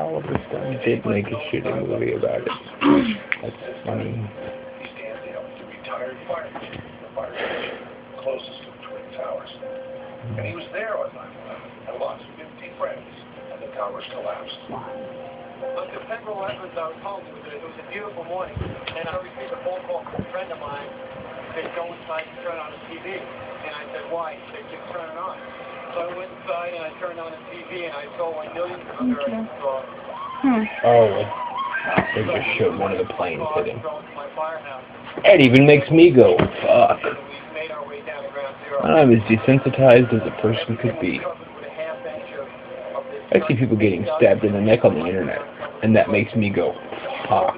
Oliver Stone did make a shitty movie about it. That's funny. He stands there with the retired fire chief, the fire station closest to the Twin Towers. And he was there on 9/11 and lost 50 friends, and the towers collapsed. Look, the federal records I was told it was a beautiful morning, and I received a phone call from a friend of mine who said, go inside and turn on the TV. And I said, why? He said, just turn it on. So I went inside and I turned on the TV and I saw what millions of Americans saw. Oh, they just showed one of the planes hitting. It even makes me go, fuck. I'm as desensitized as a person could be. I see people getting stabbed in the neck on the internet, and that makes me go, fuck.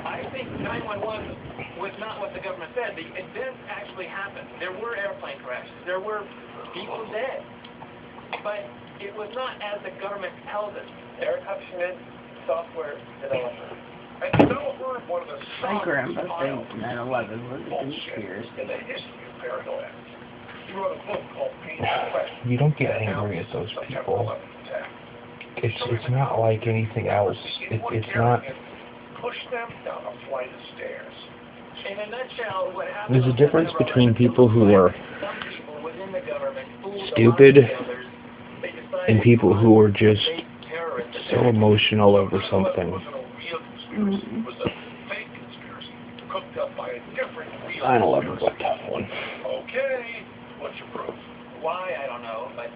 I think 911 was not what the government said. The events actually happened. There were airplane crashes. There were people dead. But it was not as the government tells us. Eric Hupschmidt, software developer. And developer of one of the My grandpa thinks 9/11 was a conspiracy. in the history of paranoia. He wrote a book called Pain and Question. You don't get angry at those people. It's not like anything else. It's not. Push them down a flight of stairs. In a nutshell, what happened. There's a difference between people who are Some people within the government fooled stupid a lot of others. They decided and people who are just fake terrorists. so emotional over something. It wasn't a real conspiracy. It was a fake conspiracy cooked up by a different real 9/11 was a conspiracy. tough one. Okay, what's your proof? Why, I don't know, but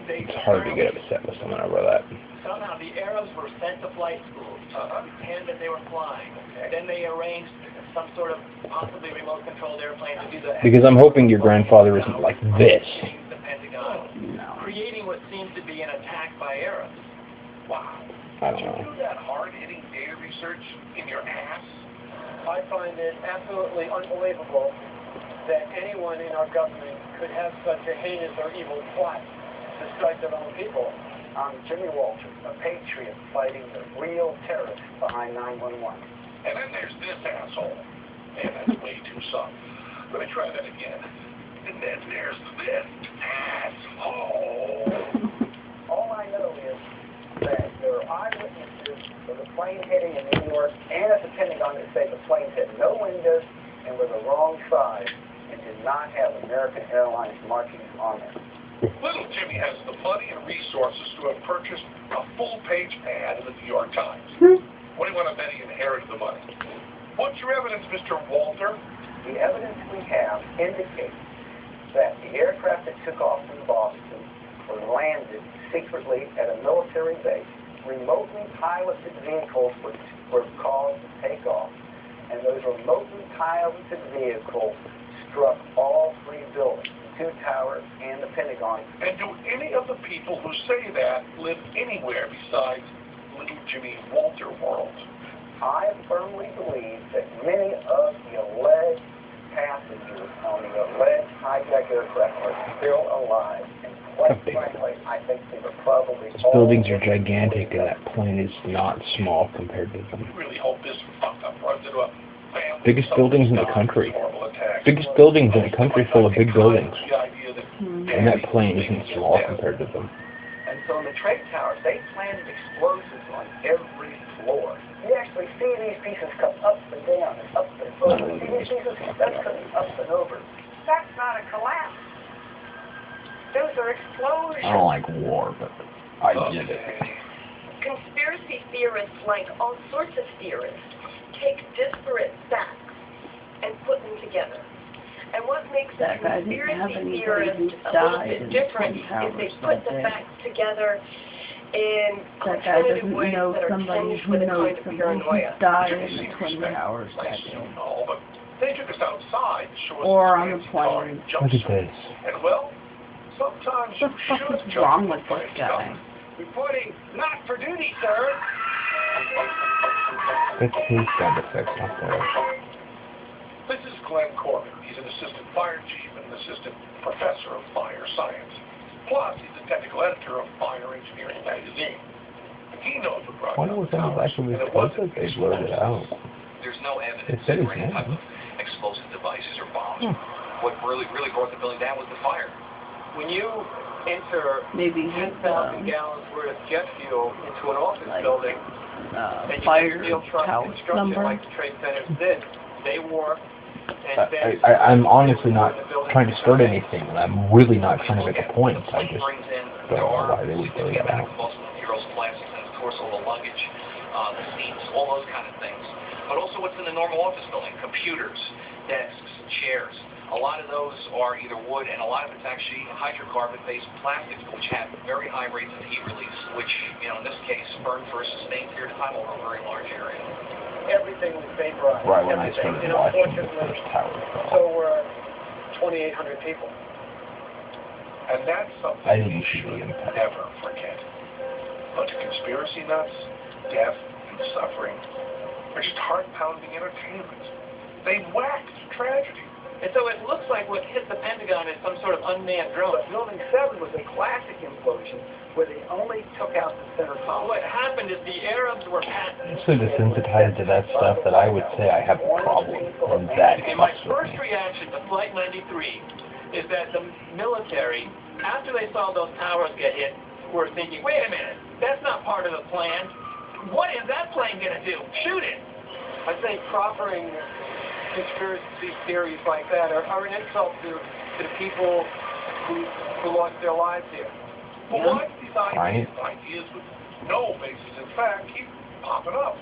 they It's hard to get upset with someone over that. somehow the Arabs were sent to flight school to pretend that they were flying. Then they arranged some sort of possibly remote-controlled airplane to do the... Because I'm hoping your grandfather isn't like this. ...the Pentagon, creating what seemed to be an attack by Arabs. Wow. I Did don't you know. do that hard-hitting data research in your ass? I find it absolutely unbelievable that anyone in our government could have such a heinous or evil plot to strike their own people. I'm Jimmy Walter, a patriot fighting the real terrorists behind 911. And then there's this asshole. And that's way too soft. Let me try that again. And then there's this asshole. All I know is that there are eyewitnesses of the plane hitting in New York and at the Pentagon that say the plane had no windows and were the wrong size and did not have American Airlines markings on them. Little Jimmy has the money and resources to have purchased a full-page ad in the New York Times. What do you want to bet he inherited the money? What's your evidence, Mr. Walter? The evidence we have indicates that the aircraft that took off from Boston were landed secretly at a military base. Remotely piloted vehicles were caused to take off, and those remotely piloted vehicles struck all three buildings, the two towers and the Pentagon. And do any of the people who say that live anywhere besides Little Jimmy Walter world? I firmly believe that many of the alleged passengers on the alleged hijacked aircraft are still alive. And quite frankly, I think they were probably Those buildings are gigantic, and that plane is not small compared to them. I really hope this fuck-up runs into a family. Biggest buildings in the country. Biggest buildings in the country full of big buildings. And that plane isn't small compared to them. And so in the trade towers, they planted explosives on every floor. You actually see these pieces come up and down and up and over. See these pieces? That's coming up and over. That's not a collapse. Those are explosions. I don't like war, but I get it. Conspiracy theorists, like all sorts of theorists, take disparate facts and put them together. And what makes a That guy didn't have conspiracy anybody theorist who a little died bit in different the is Twin they Towers put the that day. facts together in That guy alternative doesn't ways know that are somebody tinged who with a knows kind of somebody paranoia. who died in the Twin Towers that day. No, but they took us outside, show us Or on the fancy car plane. jump Look at suits. this. And well, sometimes What the fuck is wrong with this guy? Reporting not for duty, sir. That's his sound effects, not theirs. This is Glenn Corbin. He's an assistant fire chief and an assistant professor of fire science. Plus, he's the technical editor of Fire Engineering magazine. He knows what brought Why was on the back of his clothes that they blurred it out? There's no It evidence said that his there were any type name. of explosive devices or bombs. What really brought the building down was the fire. when you enter Maybe 10,000 gallons worth of jet fuel into an office building, and you fire steel truck house construction number. like the Trade Centers did, they work and then I'm honestly not trying to start anything, and I'm really not trying to make a point. I just don't know why they would throw that out. Materials, plastics, and of course all the luggage, the seats, all those kind of things. But also what's in the normal office building, computers, desks, chairs. A lot of those are either wood, and a lot of it's actually hydrocarbon-based plastics, which have very high rates of heat release, which, you know, in this case, burn for a sustained period of time over a very large area. everything was vaporized. Right when I everything. started And watching the unfortunately, first tower fall. so were 2,800 people. And that's something I didn't we see the should impact. never forget. Bunch of conspiracy nuts, death, and suffering are just heart-pounding entertainment. They wax tragedy. And so it looks like what hit the Pentagon is some sort of unmanned drone. But Building 7 was a classic implosion where they only took out the center column. What happened is the Arabs were I'm so desensitized to that stuff that I would say I have a problem with that. And my first reaction to Flight 93 is that the military, after they saw those towers get hit, were thinking, wait a minute, that's not part of the plan. What is that plane going to do? Shoot it! I think proffering conspiracy theories like that are an insult to the people who lost their lives here. But why do these ideas with no basis in fact keep popping up?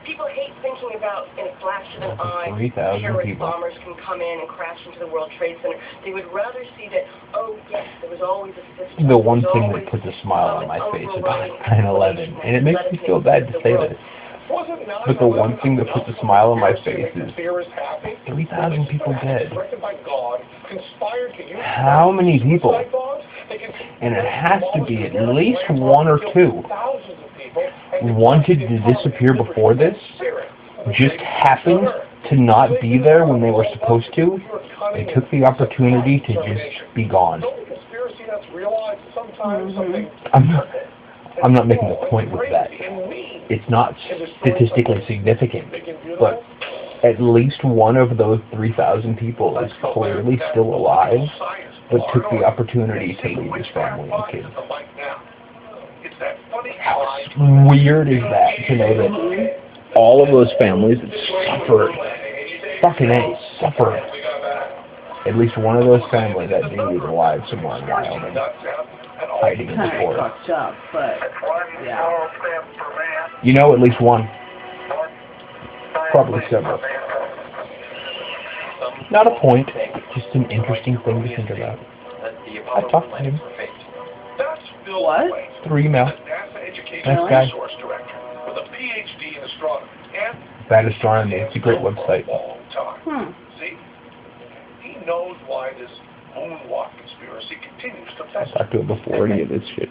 People hate thinking about, in a flash of an eye, 3,000 terrorist people. bombers can come in and crash into the World Trade Center. They would rather see that, oh yes, there was always a system. The one thing that puts a smile on my face about 9/11, and it makes me feel bad to say this, but the one thing that puts a smile on my face is 3,000 people dead. How many people? And it has to be at least one or two wanted to disappear before this, just happened to not be there when they were supposed to, and took the opportunity to just be gone. I'm not making a point with that. It's not statistically significant, but at least one of those 3,000 people is clearly still alive, but took the opportunity to leave his family and kids. How weird is that to know that all of those families that suffered, suffered. At least one of those families that dude is alive somewhere in Wyoming, hiding in the forest. Fucked up, but yeah. You know, at least one. Probably several. Not a point, just an interesting thing to think about. I talked to him. What? Through email. Nice guy. With a PhD in astronomy and Bad Astronomy. It's a great website. See? He knows why this moonwalk conspiracy continues to I fester. talked to him before any of this shit.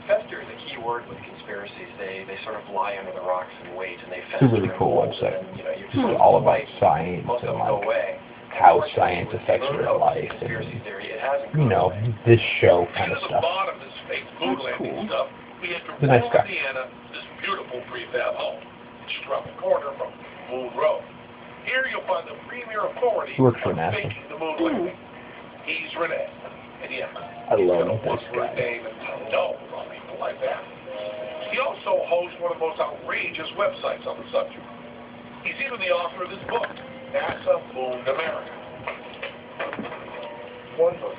Fester is a key word with conspiracies. They sort of lie under the rocks and wait, and they It's fester. a really cool and website. you know, It's all about science most of and them go like away. how science affects your life Conspiracy and, theory, it hasn't you know, this show kind of To the stuff. bottom of this fake moon landing stuff, we enter He's a nice guy. Indiana, this beautiful prefab home, just around the corner from Moon Road. Here you'll find the premier authority He works for on NASA. faking the moon landing. He's Renee. And yeah, I love he's this gonna guy. name and know about people like that. He also hosts one of the most outrageous websites on the subject. He's even the author of this book, NASA Mooned America. One book.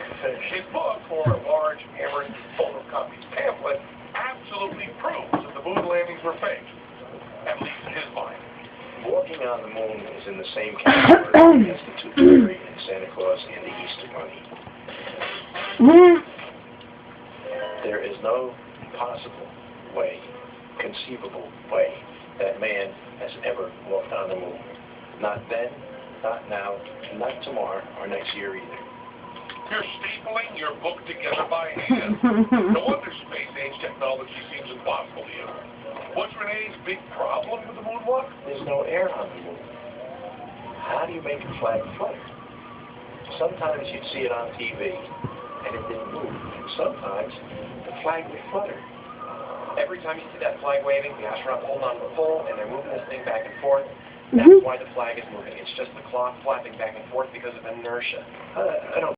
His book, or a large hammered photocopied pamphlet, absolutely proves that the moon landings were faked, at least in his mind. Walking on the moon is in the same category as the Tooth Fairy and Santa Claus and the Easter Bunny. There is no possible way, conceivable way, that man has ever walked on the moon. Not then, not now, not tomorrow, or next year either. You're stapling your book together by hand. No wonder space-age technology seems impossible to you. What's Renee's big problem with the moonwalk? There's no air on the moon. How do you make a flag flutter? Sometimes you'd see it on TV, and it didn't move. And sometimes the flag would flutter. Every time you see that flag waving, the astronauts hold on to the pole, and they're moving this thing back and forth. That's why the flag is moving. It's just the cloth flapping back and forth because of inertia. I don't